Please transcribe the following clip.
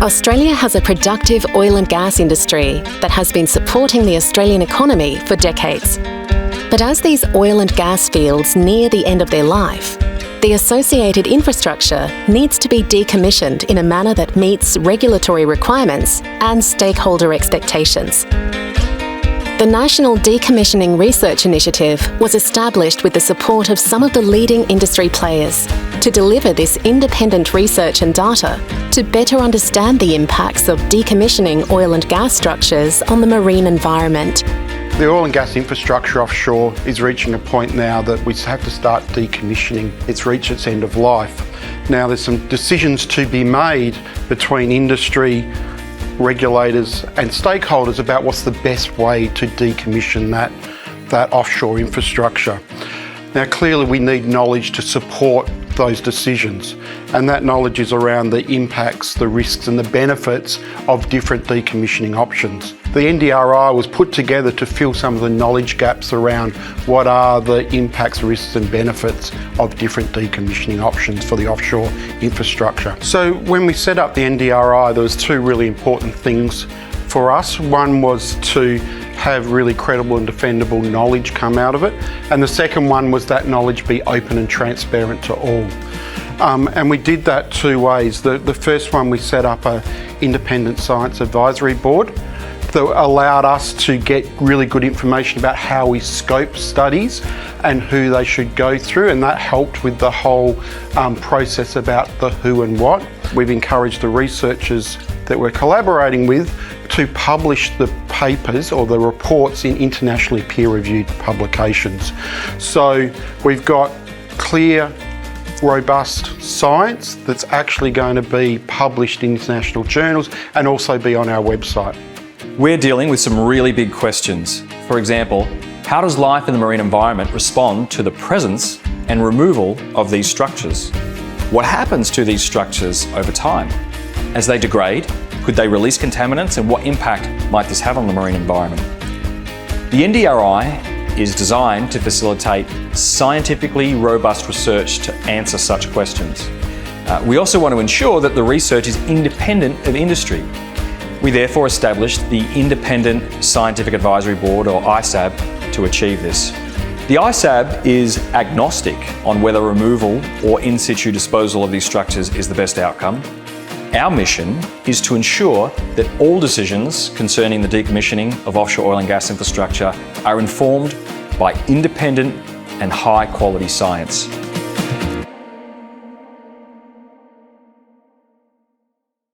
Australia has a productive oil and gas industry that has been supporting the Australian economy for decades. But as these oil and gas fields near the end of their life, the associated infrastructure needs to be decommissioned in a manner that meets regulatory requirements and stakeholder expectations. The National Decommissioning Research Initiative was established with the support of some of the leading industry players to deliver this independent research and data to better understand the impacts of decommissioning oil and gas structures on the marine environment. The oil and gas infrastructure offshore is reaching a point now that we have to start decommissioning. It's reached its end of life. Now there's some decisions to be made between industry, regulators and stakeholders about what's the best way to decommission that offshore infrastructure. Now clearly we need knowledge to support those decisions, and that knowledge is around the impacts, the risks and the benefits of different decommissioning options. The NDRI was put together to fill some of the knowledge gaps around what are the impacts, risks and benefits of different decommissioning options for the offshore infrastructure. So when we set up the NDRI, there was two really important things for us. One was to have really credible and defendable knowledge come out of it, and the second one was that knowledge be open and transparent to all. And we did that two ways. The first one, we set up an independent science advisory board that allowed us to get really good information about how we scope studies and who they should go through, and that helped with the whole process about the who and what. We've encouraged the researchers that we're collaborating with to publish the papers or the reports in internationally peer-reviewed publications. So we've got clear, robust science that's actually going to be published in international journals and also be on our website. We're dealing with some really big questions. For example, how does life in the marine environment respond to the presence and removal of these structures? What happens to these structures over time? As they degrade, could they release contaminants, and what impact might this have on the marine environment? The NDRI is designed to facilitate scientifically robust research to answer such questions. We also want to ensure that the research is independent of industry. We therefore established the Independent Scientific Advisory Board, or ISAB, to achieve this. The ISAB is agnostic on whether removal or in situ disposal of these structures is the best outcome. Our mission is to ensure that all decisions concerning the decommissioning of offshore oil and gas infrastructure are informed by independent and high quality science.